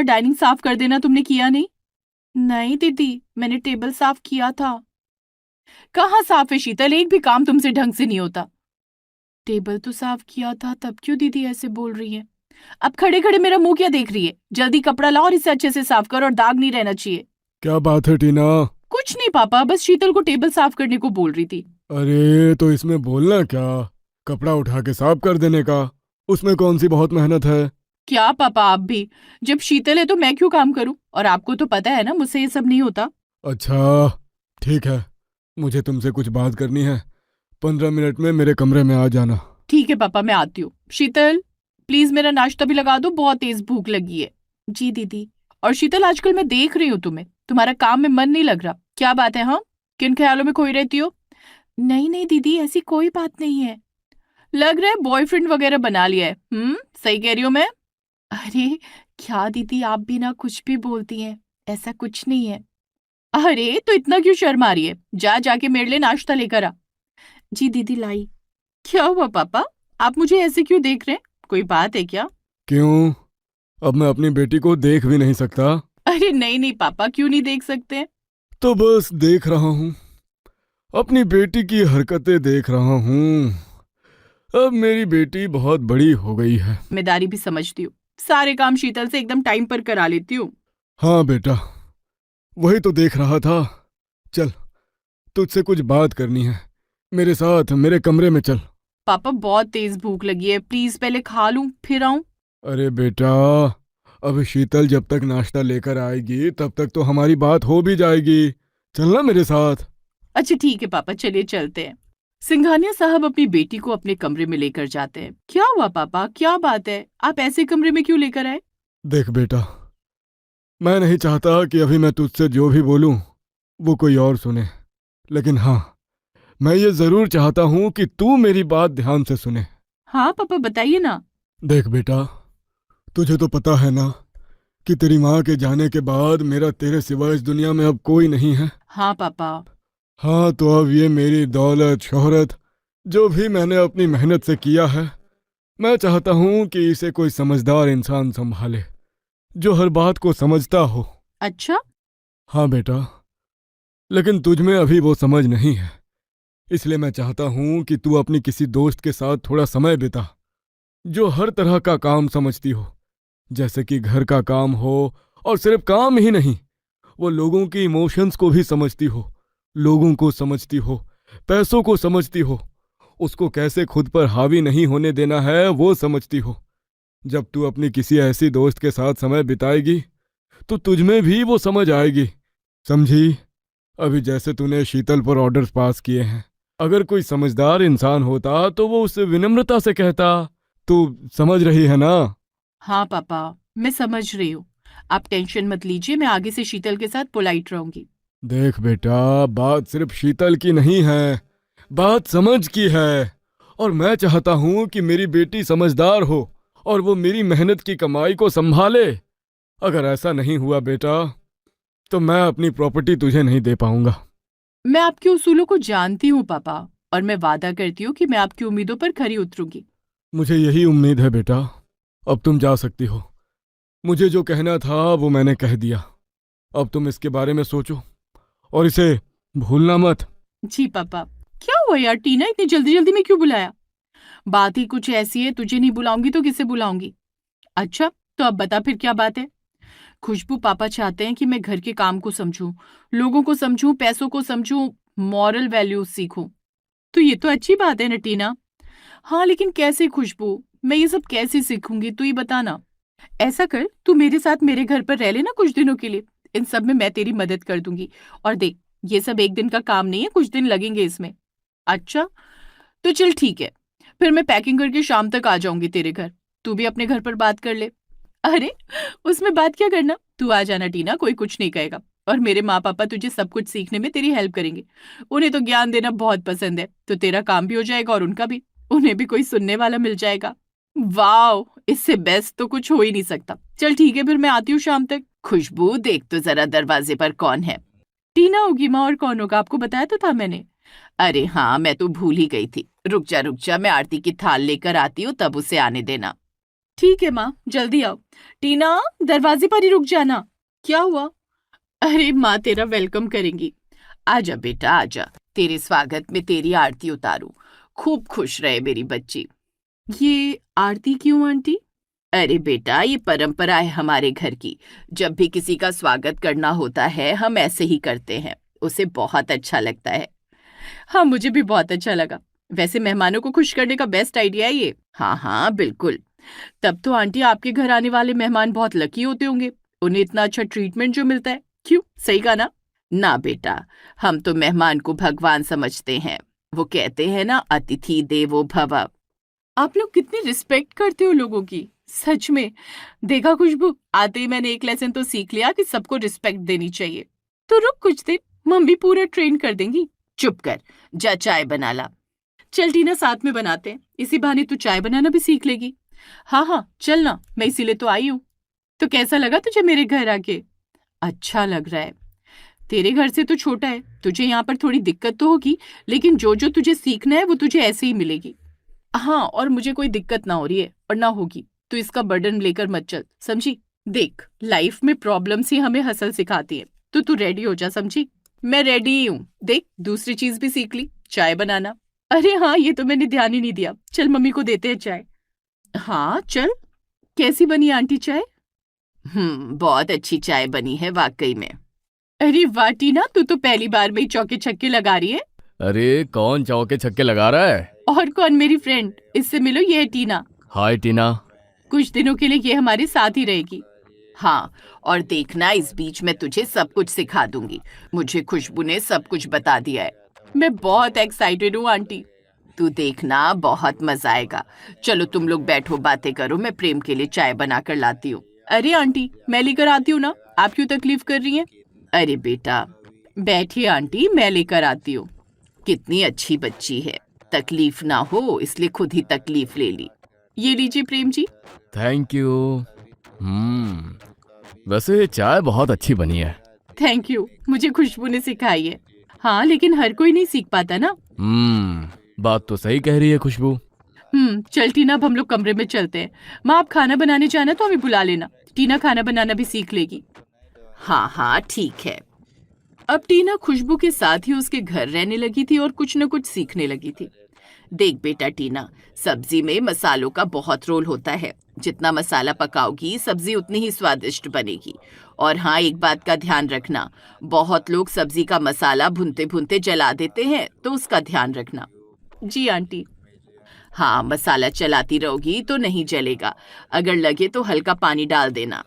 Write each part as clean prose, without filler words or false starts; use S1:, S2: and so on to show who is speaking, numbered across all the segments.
S1: Dining साफ कर देना, तुमने किया नहीं? नहीं दीदी, मैंने टेबल साफ किया था। कहाँ साफ है शीतल, एक भी काम तुमसे ढंग से नहीं होता। टेबल तो साफ किया था, तब क्यों दीदी ऐसे बोल रही है? अब खड़े खड़े मेरा मुंह क्या देख रही है? जल्दी कपड़ा लाओ और इसे अच्छे से साफ करो और दाग नहीं रहना चाहिए।
S2: क्या बात है टीना?
S1: कुछ नहीं पापा, बस शीतल को टेबल साफ करने को बोल रही थी।
S2: अरे तो इसमें बोलना क्या, कपड़ा उठा के साफ कर देने का। उसमें कौन सी बहुत मेहनत है।
S1: क्या पापा आप भी, जब शीतल है तो मैं क्यों काम करूं? और आपको तो पता है ना मुझसे ये सब नहीं होता।
S2: अच्छा ठीक है, मुझे तुमसे कुछ बात करनी है। 15 मिनट में मेरे कमरे में आ जाना।
S1: ठीक है पापा, मैं आती हूँ। शीतल, प्लीज मेरा नाश्ता भी लगा दो, बहुत तेज भूख लगी है। जी दीदी। और शीतल, आजकल मैं देख रही हूँ तुम्हें, तुम्हारा काम में मन नहीं लग रहा, क्या बात है? हाँ, किन ख्यालों में खोई रहती हो? नहीं नहीं दीदी, ऐसी कोई बात नहीं है। लग रहा है बॉयफ्रेंड वगैरह बना लिया है। सही कह रही हूँ मैं? अरे क्या दीदी, आप भी ना कुछ भी बोलती हैं, ऐसा कुछ नहीं है। अरे तो इतना क्यों शर्म आ रही है? जा जाके मेरे लिए नाश्ता लेकर आ। जी दीदी लाई। क्या हुआ पापा, आप मुझे ऐसे क्यों देख रहे हैं? कोई बात है क्या?
S2: क्यों, अब मैं अपनी बेटी को देख भी नहीं सकता?
S1: अरे नहीं नहीं पापा, क्यों नहीं देख सकते?
S2: तो बस देख रहा हूँ, अपनी बेटी की हरकतें देख रहा हूँ। अब मेरी बेटी बहुत बड़ी हो गई है।
S1: जिम्मेदारी भी समझती हूँ, सारे काम शीतल से एकदम टाइम पर करा लेती हूँ।
S2: हाँ बेटा, वही तो देख रहा था। चल, तुझसे कुछ बात करनी है, मेरे साथ मेरे कमरे में चल।
S1: पापा बहुत तेज भूख लगी है, प्लीज पहले खा लूं फिर आऊं।
S2: अरे बेटा, अब शीतल जब तक नाश्ता लेकर आएगी तब तक तो हमारी बात हो भी जाएगी। चलना मेरे साथ।
S1: अच्छा ठीक है पापा, चलिए चलते हैं। सिंघानिया साहब अपनी बेटी को अपने कमरे में लेकर जाते हैं। क्या हुआ पापा, क्या बात है? आप ऐसे कमरे में क्यों लेकर आए?
S2: देख बेटा, मैं नहीं चाहता कि अभी मैं तुझसे जो भी बोलूं वो कोई और सुने, लेकिन हाँ, मैं ये जरूर चाहता हूं कि तू मेरी बात ध्यान से सुने।
S1: हाँ पापा, बताइए ना।
S2: देख बेटा, तुझे तो पता है ना कि तेरी माँ के जाने के बाद मेरा तेरे सिवा इस दुनिया में अब कोई नहीं है।
S1: हाँ पापा।
S2: हाँ, तो अब ये मेरी दौलत शोहरत जो भी मैंने अपनी मेहनत से किया है, मैं चाहता हूँ कि इसे कोई समझदार इंसान संभाले, जो हर बात को समझता हो।
S1: अच्छा।
S2: हाँ बेटा, लेकिन तुझ में अभी वो समझ नहीं है, इसलिए मैं चाहता हूँ कि तू अपनी किसी दोस्त के साथ थोड़ा समय बिता, जो हर तरह का काम समझती हो, जैसे कि घर का काम हो। और सिर्फ काम ही नहीं, वो लोगों की इमोशंस को भी समझती हो, लोगों को समझती हो, पैसों को समझती हो, उसको कैसे खुद पर हावी नहीं होने देना है वो समझती हो। जब तू अपनी किसी ऐसी दोस्त के साथ समय बिताएगी तो तुझ में भी वो समझ आएगी, समझी? अभी जैसे तूने शीतल पर ऑर्डर्स पास किए हैं, अगर कोई समझदार इंसान होता तो वो उससे विनम्रता से कहता। तू समझ रही है ना?
S1: हाँ पापा, मैं समझ रही हूँ। आप टेंशन मत लीजिए, मैं आगे से शीतल के साथ पोलाइट रहूंगी।
S2: देख बेटा, बात सिर्फ शीतल की नहीं है, बात समझ की है। और मैं चाहता हूं कि मेरी बेटी समझदार हो और वो मेरी मेहनत की कमाई को संभाले। अगर ऐसा नहीं हुआ बेटा, तो मैं अपनी प्रॉपर्टी तुझे नहीं दे पाऊंगा।
S1: मैं आपके उसूलों को जानती हूँ पापा, और मैं वादा करती हूँ कि मैं आपकी उम्मीदों पर खरी उतरूंगी।
S2: मुझे यही उम्मीद है बेटा। अब तुम जा सकती हो, मुझे जो कहना था वो मैंने कह दिया। अब तुम इसके बारे में सोचो और इसे भूलना मत।
S1: जी पापा। क्या हुआ यार टीना, इतनी जल्दी जल्दी में क्यों बुलाया? बात ही कुछ ऐसी है, तुझे नहीं बुलाऊंगी तो किसे बुलाऊंगी? अच्छा, तो अब बता फिर क्या बात है? खुशबू, पापा चाहते हैं कि मैं घर के काम को समझूं, लोगों को समझूं, पैसों को समझूं, मॉरल वैल्यूज सीखूं। तो ये तो अच्छी बात है ना टीना। हाँ लेकिन कैसे खुशबू, मैं ये सब कैसे सीखूंगी, तू ही बता ना। ऐसा कर, तू मेरे साथ मेरे घर पर रह लेना कुछ दिनों के लिए, इन सब में मैं तेरी मदद कर दूंगी। और देख, ये सब एक दिन का काम नहीं है, कुछ दिन लगेंगे इसमें। अच्छा, तो चल ठीक है, फिर मैं पैकिंग करके शाम तक आ जाऊंगी तेरे घर। तू भी अपने घर पर बात कर ले। अरे उसमें बात क्या करना, तू आ जाना टीना, कोई कुछ नहीं कहेगा। और मेरे माँ पापा तुझे सब कुछ सीखने में तेरी हेल्प करेंगे। उन्हें तो ज्ञान देना बहुत पसंद है, तो तेरा काम भी हो जाएगा और उनका भी। उन्हें भी कोई सुनने वाला मिल जाएगा। वाह, इससे बेस्ट तो कुछ हो ही नहीं सकता। चल ठीक है, फिर मैं आती हूँ शाम तक। खुशबू, देख तो जरा दरवाजे पर कौन है। टीना होगी माँ, और कौन होगा? आपको बताया तो था मैंने। अरे हाँ, मैं तो भूल ही गई थी। रुक जा रुक जा, मैं आरती की थाल लेकर आती हूँ, तब उसे आने देना। ठीक है माँ, जल्दी आओ। टीना, दरवाजे पर ही रुक जाना। क्या हुआ? अरे माँ तेरा वेलकम करेंगी। आजा बेटा आजा, तेरे स्वागत में तेरी आरती उतारूं। खूब खुश रहे मेरी बच्ची। ये आरती क्यों आंटी? अरे बेटा, ये परंपरा है हमारे घर की। जब भी किसी का स्वागत करना होता है हम ऐसे ही करते हैं। उसे बहुत अच्छा लगता है। हाँ, मुझे भी बहुत अच्छा लगा। वैसे मेहमानों को खुश करने का बेस्ट आइडिया है ये। हाँ हाँ बिल्कुल। तब तो आंटी आपके घर आने वाले मेहमान बहुत लकी होते होंगे, उन्हें इतना अच्छा ट्रीटमेंट जो मिलता है। क्यों, सही कहा ना? ना बेटा, हम तो मेहमान को भगवान समझते हैं। वो कहते हैं ना, अतिथि देवो भव। आप लोग कितनी रिस्पेक्ट करते हो लोगों की, सच में। देखा खुशबू, आते ही मैंने एक लेसन तो सीख लिया कि सबको रिस्पेक्ट देनी चाहिए। तो रुक कुछ दिन, मम्मी पूरा ट्रेन कर देंगी। चुप कर, जा चाय बना ला। चल टीना, साथ में बनाते हैं, इसी बहाने तू चाय बनाना भी सीख लेगी। हाँ हाँ चल ना, मैं इसीलिए तो आई हूँ। तो कैसा लगा तुझे मेरे घर आके? अच्छा लग रहा है। तेरे घर से तो छोटा है, तुझे यहाँ पर थोड़ी दिक्कत तो होगी, लेकिन जो जो तुझे सीखना है वो तुझे ऐसे ही मिलेगी। हाँ, और मुझे कोई दिक्कत ना हो रही है और ना होगी, तो इसका बर्डन लेकर मत चल, समझी? देख, लाइफ में प्रॉब्लम्स ही हमें हसल सिखाती है, तो तू रेडी हो जा, समझी? मैं रेडी ही हूँ। देख, दूसरी चीज भी सीख ली, चाय बनाना। अरे हाँ, ये तो मैंने ध्यान ही नहीं दिया। चल मम्मी को देते हैं चाय। हाँ चल। कैसी बनी आंटी चाय? बहुत अच्छी चाय बनी है वाकई में। अरे वाह टीना, तू तो पहली बार में ही चौके छक्के लगा रही है।
S2: अरे कौन चौके छक्के लगा रहा है?
S1: और कौन, मेरी फ्रेंड। इससे मिलो, ये है टीना।
S2: हाय टीना।
S1: कुछ दिनों के लिए ये हमारे साथ ही रहेगी। हाँ, और देखना, इस बीच में तुझे सब कुछ सिखा दूंगी। मुझे खुशबू ने सब कुछ बता दिया है। मैं बहुत एक्साइटेड हूँ आंटी। तू देखना, बहुत मजा आएगा। चलो तुम लोग बैठो, बातें करो, मैं प्रेम के लिए चाय बना कर लाती हूँ। अरे आंटी, मैं लेकर आती हूँ ना, आप क्यों तकलीफ कर रही हैं? अरे बेटा, बैठिए आंटी, मैं लेकर आती हूँ। कितनी अच्छी बच्ची है, तकलीफ ना हो इसलिए खुद ही तकलीफ ले ली। ये लीजिए प्रेम जी।
S2: Thank you. वैसे चाय बहुत अच्छी बनी है।
S1: थैंक यू, मुझे खुशबू ने सिखाई है। हाँ, लेकिन हर कोई नहीं सीख पाता ना।
S2: बात तो सही कह रही है खुशबू।
S1: चल टीना, अब हम लोग कमरे में चलते हैं। माँ, आप खाना बनाने जाना तो हमें बुला लेना। टीना खाना बनाना भी सीख लेगी। हाँ हाँ ठीक है। अब टीना खुशबू के साथ ही उसके घर रहने लगी थी और कुछ न कुछ सीखने लगी थी। देख बेटा टीना, सब्जी में मसालों का बहुत रोल होता है। जितना मसाला पकाओगी सब्जी उतनी ही स्वादिष्ट बनेगी। और हाँ, एक बात का ध्यान रखना, बहुत लोग सब्जी का मसाला भूनते भूनते जला देते हैं, तो उसका ध्यान रखना। जी आंटी। हाँ, मसाला चलाती रहोगी तो नहीं जलेगा। अगर लगे तो हल्का पानी डाल देना।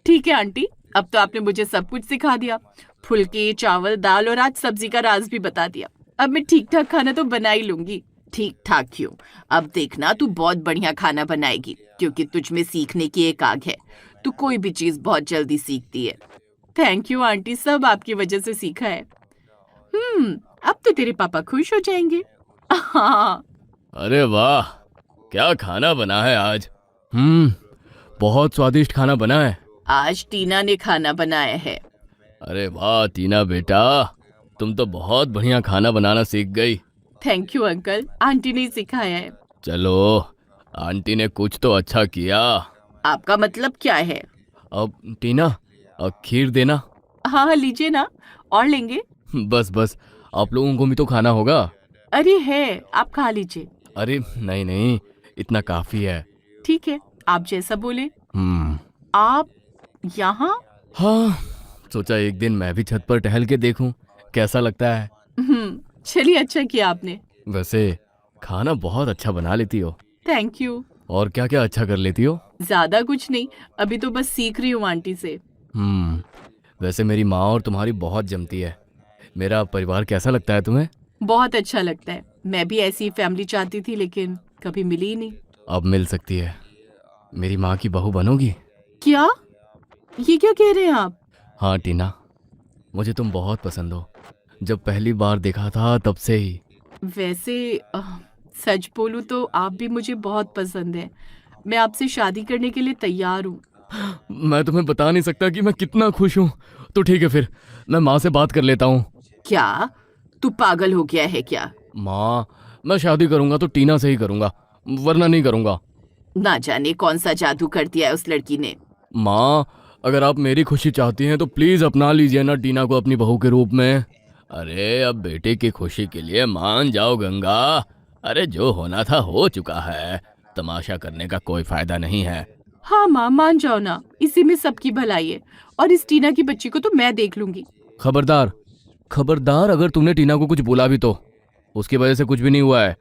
S1: ठीक है आंटी, अब तो आपने मुझे सब कुछ सिखा दिया। फुल्के, चावल, दाल और आज सब्जी का राज भी बता दिया। अब मैं ठीक ठाक खाना तो बना ही लूंगी। ठीक ठाक क्यों, अब देखना तू बहुत बढ़िया खाना बनाएगी, क्योंकि तुझ में सीखने की एक आग है। तू कोई भी चीज बहुत जल्दी सीखती है। थैंक यू आंटी, सब आपकी वजह से सीखा है। अब तो तेरे पापा खुश हो जाएंगे। हाँ।
S2: अरे वाह, क्या खाना बना है आज। बहुत स्वादिष्ट खाना बना है।
S1: आज टीना ने खाना बनाया है।
S2: अरे वाह टीना बेटा, तुम तो बहुत बढ़िया खाना बनाना सीख गई।
S1: थैंक यू अंकल, आंटी ने सिखाया है।
S2: चलो, आंटी ने कुछ तो अच्छा किया।
S1: आपका मतलब क्या है?
S2: अब टीना, खीर देना।
S1: हाँ हाँ लीजिए ना, और लेंगे?
S2: बस बस, आप लोगों को भी तो खाना होगा।
S1: अरे है, आप खा लीजिए।
S2: अरे नहीं नहीं, इतना काफी है।
S1: ठीक है, आप जैसा बोले।
S2: हम्म
S1: आप यहाँ?
S2: हाँ, सोचा एक दिन मैं भी छत पर टहल के देखूं कैसा लगता है।
S1: चलिए, अच्छा किया आपने।
S2: वैसे खाना बहुत अच्छा बना लेती हो।
S1: Thank you.
S2: और क्या क्या अच्छा कर लेती हो?
S1: ज्यादा कुछ नहीं, अभी तो बस सीख रही हूँ आंटी से।
S2: वैसे मेरी माँ और तुम्हारी बहुत जमती है। मेरा परिवार कैसा लगता है तुम्हें?
S1: बहुत अच्छा लगता है। मैं भी ऐसी फैमिली चाहती थी, लेकिन कभी मिली ही नहीं।
S2: अब मिल सकती है। मेरी माँ की बहू बनोगी?
S1: क्या? ये क्या कह रहे हैं आप?
S2: हाँ टीना, मुझे तुम बहुत पसंद हो। जब पहली बार देखा था तब से ही।
S1: वैसे सच बोलूं तो आप भी मुझे बहुत पसंद है। मैं आपसे शादी करने के लिए तैयार हूँ।
S2: मैं तुम्हें बता नहीं सकता कि मैं कितना खुश हूँ। तो ठीक है फिर, मैं माँ से बात कर लेता हूँ।
S1: क्या? तू पागल हो गया है क्या?
S2: माँ, मैं शादी करूँगा तो टीना से ही करूँगा, वरना नहीं करूँगा।
S1: ना जाने कौन सा जादू कर दिया है उस लड़की ने।
S2: माँ, अगर आप मेरी खुशी चाहती हैं तो प्लीज अपना लीजिए ना टीना को अपनी बहू के रूप में। अरे अब बेटे की खुशी के लिए मान जाओ गंगा। अरे जो होना था हो चुका है, तमाशा करने का कोई फायदा नहीं है।
S1: हाँ माँ, मान जाओ ना, इसी में सबकी भलाई है। और इस टीना की बच्ची को तो मैं देख लूंगी।
S2: खबरदार, खबरदार, अगर तुमने टीना को कुछ बोला भी तो उसकी वजह से कुछ भी नहीं हुआ है।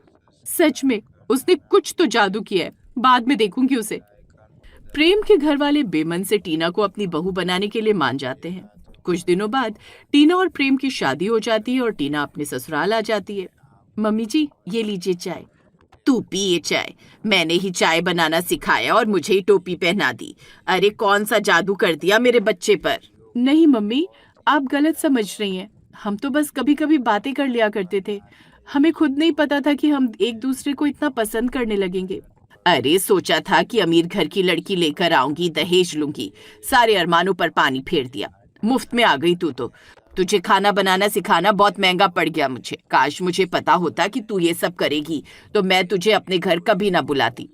S1: सच में उसने कुछ तो जादू किया है, बाद में देखूंगी उसे। प्रेम के घर वाले बेमन से टीना को अपनी बहू बनाने के लिए मान जाते हैं। कुछ दिनों बाद टीना और प्रेम की शादी हो जाती है और टीना अपने ससुराल आ जाती है। मम्मी जी, ये लीजिए चाय। तू पिए चाय। मैंने ही चाय बनाना सिखाया और मुझे ही टोपी पहना दी। अरे कौन सा जादू कर दिया मेरे बच्चे पर। नहीं मम्मी, आप गलत समझ रही हैं। हम तो बस कभी कभी बातें कर लिया करते थे। हमें खुद नहीं पता था कि हम एक दूसरे को इतना पसंद करने लगेंगे। अरे सोचा था कि अमीर घर की लड़की लेकर आऊंगी, दहेज लूंगी। सारे अरमानों पर पानी फेर दिया। मुफ्त में आ गई तू तो। तुझे खाना बनाना सिखाना बहुत महंगा पड़ गया मुझे। काश मुझे पता होता कि तू ये सब करेगी तो मैं तुझे अपने घर कभी ना बुलाती।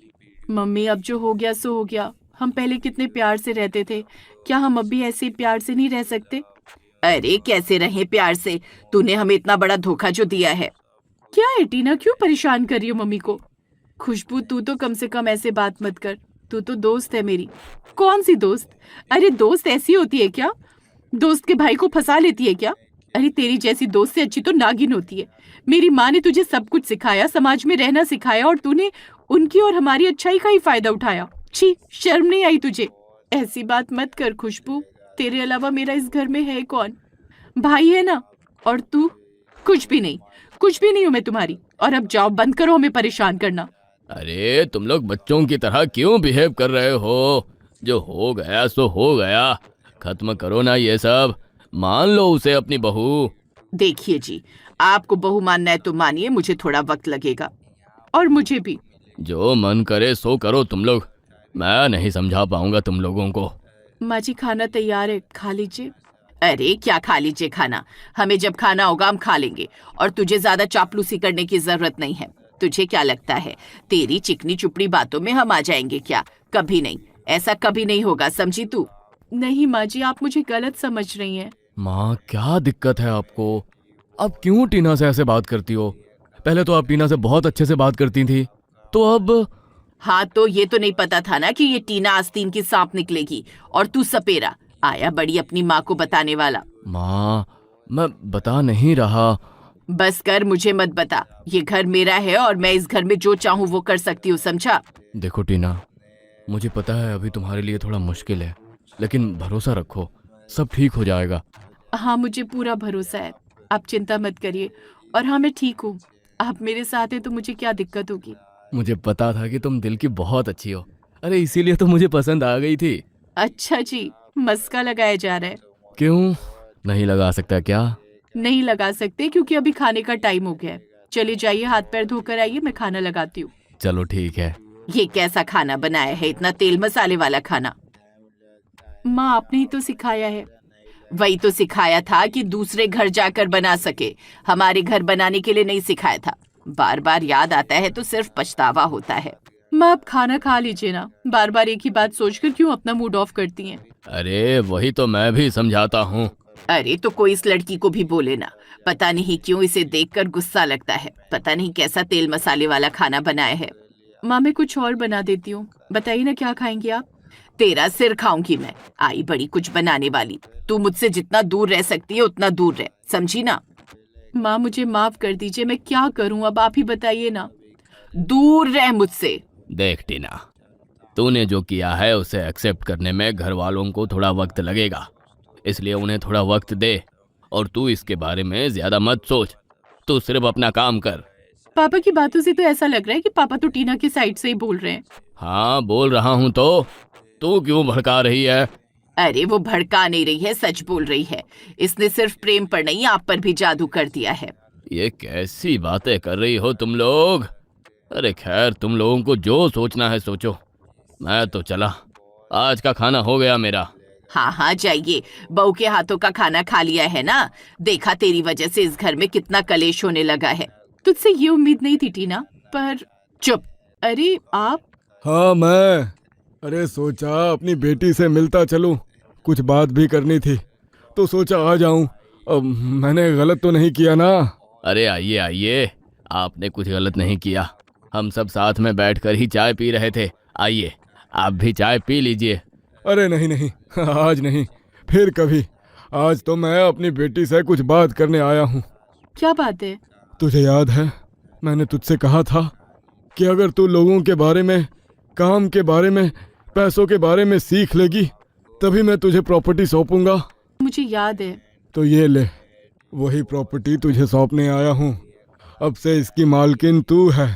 S1: मम्मी, अब जो हो गया सो हो गया। हम पहले कितने प्यार से रहते थे, क्या हम अब भी ऐसे प्यार से नहीं रह सकते? अरे कैसे रहें प्यार से? तूने हमें इतना बड़ा धोखा जो दिया है। क्या है टीना, क्यों परेशान कर रही हो मम्मी को? खुशबू, तू तो कम से कम ऐसे बात मत कर। तू तो दोस्त है मेरी। कौन सी दोस्त? अरे दोस्त ऐसी होती है क्या? दोस्त के भाई को फंसा लेती है क्या? अरे तेरी जैसी दोस्त से अच्छी तो नागिन होती है। मेरी माँ ने तुझे सब कुछ सिखाया, समाज में रहना सिखाया, और तूने उनकी और हमारी अच्छाई का ही फायदा उठाया। छी, शर्म नहीं आई तुझे? ऐसी बात मत कर खुशबू। तेरे अलावा मेरा इस घर में है कौन? भाई है ना। और तू? कुछ भी नहीं। कुछ भी नहीं हूं मैं तुम्हारी। और अब जाओ, बंद करो हमें परेशान करना।
S2: अरे तुम लोग बच्चों की तरह क्यों बिहेव कर रहे हो? जो हो गया सो हो गया, खत्म करो ना ये सब। मान लो उसे अपनी बहू।
S1: देखिए जी, आपको बहू मानना है तो मानिए, मुझे थोड़ा वक्त लगेगा। और मुझे भी।
S2: जो मन करे सो करो तुम लोग। मैं नहीं समझा पाऊंगा तुम लोगों को।
S1: माँ जी, खाना तैयार है, खा लीजिए। अरे क्या खा लीजिए खाना? हमें जब खाना होगा हम खा लेंगे। और तुझे ज्यादा चापलूसी करने की जरूरत नहीं है। तुझे क्या लगता है तेरी चिकनी चुपड़ी बातों में हम आ जाएंगे क्या? कभी नहीं। ऐसा कभी नहीं होगा, समझी तू? नहीं माँ जी, आप मुझे गलत समझ रही हैं।
S2: माँ, क्या दिक्कत है आपको? आप क्यों टीना से ऐसे बात करती हो? पहले तो आप टीना से बहुत अच्छे से बात करती थी, तो अब?
S1: हाँ तो ये तो नहीं पता था ना कि ये टीना आस्तीन की सांप निकलेगी। और तू सपेरा आया बड़ी अपनी माँ को बताने वाला।
S2: माँ, मैं बता नहीं रहा।
S1: बस कर, मुझे मत बता। ये घर मेरा है और मैं इस घर में जो चाहूँ वो कर सकती हूँ, समझा?
S2: देखो टीना, मुझे पता है अभी तुम्हारे लिए थोड़ा मुश्किल है, लेकिन भरोसा रखो, सब ठीक हो जाएगा।
S1: हाँ, मुझे पूरा भरोसा है। आप चिंता मत करिए। और हाँ, मैं ठीक हूँ। आप मेरे साथ हैं तो मुझे क्या दिक्कत होगी?
S2: मुझे पता था कि तुम दिल की बहुत अच्छी हो। अरे इसीलिए तो मुझे पसंद आ गई थी।
S1: अच्छा जी, मस्का लगाया जा रहा है।
S2: क्यों नहीं लगा सकता क्या?
S1: नहीं लगा सकते क्योंकि अभी खाने का टाइम हो गया है। चले जाइए, हाथ पैर धोकर आइए, मैं खाना लगाती हूँ।
S2: चलो ठीक है।
S1: ये कैसा खाना बनाया है, इतना तेल मसाले वाला खाना? माँ, आपने ही तो सिखाया है। वही तो सिखाया था कि दूसरे घर जाकर बना सके। हमारे घर बनाने के लिए नहीं सिखाया था। बार बार याद आता है तो सिर्फ पछतावा होता है। माँ, आप खाना खा लीजिए ना। बार बार एक ही बात सोचकर क्यों अपना मूड ऑफ करती हैं?
S2: अरे वही तो मैं भी समझाता हूँ।
S1: अरे तो कोई इस लड़की को भी बोले ना। पता नहीं क्यों इसे देखकर गुस्सा लगता है। पता नहीं कैसा तेल मसाले वाला खाना बनाया है। माँ, मैं कुछ और बना देती हूँ। बताइए ना, क्या खाएंगी आप? तेरा सिर खाऊंगी मैं। आई बड़ी कुछ बनाने वाली। तू मुझसे जितना दूर रह सकती है उतना दूर रह, समझी ना? माँ, मुझे माफ कर दीजिए, मैं क्या करूँ अब, आप ही बताइए ना। दूर रह मुझसे।
S2: देख टीना, तूने जो किया है उसे एक्सेप्ट करने में घर वालों को थोड़ा वक्त लगेगा, इसलिए उन्हें थोड़ा वक्त दे। और तू इसके बारे में ज्यादा मत सोच, तू सिर्फ अपना काम कर।
S1: पापा की बातों से तो ऐसा लग रहा है कि पापा तो टीना की साइड से ही बोल रहे हैं।
S2: हाँ बोल रहा हूँ तो तू क्यों भड़का रही है?
S1: अरे वो भड़का नहीं रही है, सच बोल रही है। इसने सिर्फ प्रेम पर नहीं, आप पर भी जादू कर दिया है।
S2: ये कैसी बातें कर रही हो तुम लोग? अरे खैर, तुम लोगों को जो सोचना है सोचो, मैं तो चला। आज का खाना हो गया मेरा।
S1: हाँ हाँ जाइए, बहू के हाथों का खाना खा लिया है ना। देखा, तेरी वजह से इस घर में कितना कलेश होने लगा है। तुझसे ये उम्मीद नहीं थी टीना, पर चुप। अरे आप
S2: हाँ मैं, अरे सोचा अपनी बेटी से मिलता चलूं, कुछ बात भी करनी थी, तो सोचा आ जाऊं। अब मैंने गलत तो नहीं किया ना?
S3: अरे आइए आइए, आपने कुछ गलत नहीं किया। हम सब साथ में बैठकर ही चाय पी रहे थे। आइए, आप भी चाय पी लीजिए।
S2: अरे नहीं नहीं, आज नहीं, फिर कभी। आज तो मैं अपनी बेटी से कुछ बात करने आया हूँ।
S1: क्या बात है?
S2: तुझे याद है मैंने तुझसे कहा था कि अगर तू लोगों के बारे में, काम के बारे में, पैसों के बारे में सीख लेगी तभी मैं तुझे प्रॉपर्टी सौंपूंगा।
S1: मुझे याद है।
S2: तो ये ले, वही प्रॉपर्टी तुझे सौंपने आया हूँ। अब से इसकी मालकिन तू है।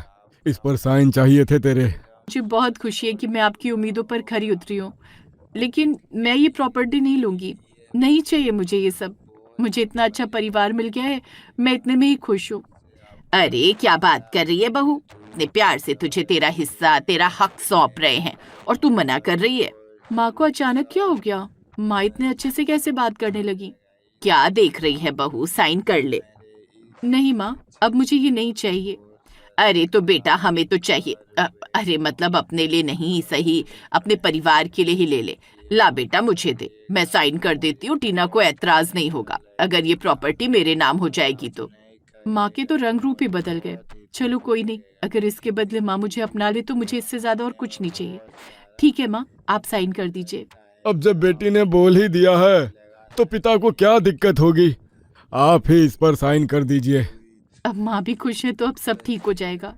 S2: इस पर साइन चाहिए थे तेरे।
S1: मुझे बहुत खुशी है कि मैं आपकी उम्मीदों पर खरी उतरी हूँ, लेकिन मैं ये प्रॉपर्टी नहीं लूंगी। नहीं चाहिए मुझे ये सब। मुझे इतना अच्छा परिवार मिल गया है, मैं इतने में ही खुश हूँ।
S4: अरे क्या बात कर रही है बहू, इतने प्यार से तुझे तेरा हिस्सा, तेरा हक सौंप रहे हैं और तू मना कर रही है।
S1: माँ को अचानक क्या हो गया? माँ इतने अच्छे से कैसे बात करने लगी?
S4: क्या देख रही है बहू, साइन कर ले।
S1: नहीं माँ, अब मुझे ये नहीं चाहिए।
S4: अरे तो बेटा हमें तो चाहिए। अरे मतलब अपने लिए नहीं सही, अपने परिवार के लिए ही ले ले। ला बेटा मुझे दे, मैं साइन कर देती हूँ, टीना को ऐतराज नहीं होगा अगर ये प्रॉपर्टी मेरे नाम हो जाएगी तो।
S1: माँ के तो रंग रूप ही बदल गए। चलो कोई नहीं, अगर इसके बदले माँ मुझे अपना ले तो मुझे इससे ज्यादा और कुछ नहीं चाहिए। ठीक है माँ, आप साइन कर दीजिए।
S2: अब जब बेटी ने बोल ही दिया है तो पिता को क्या दिक्कत होगी। आप ही इस पर साइन कर दीजिए।
S1: अब माँ भी खुश है तो अब सब ठीक हो जाएगा।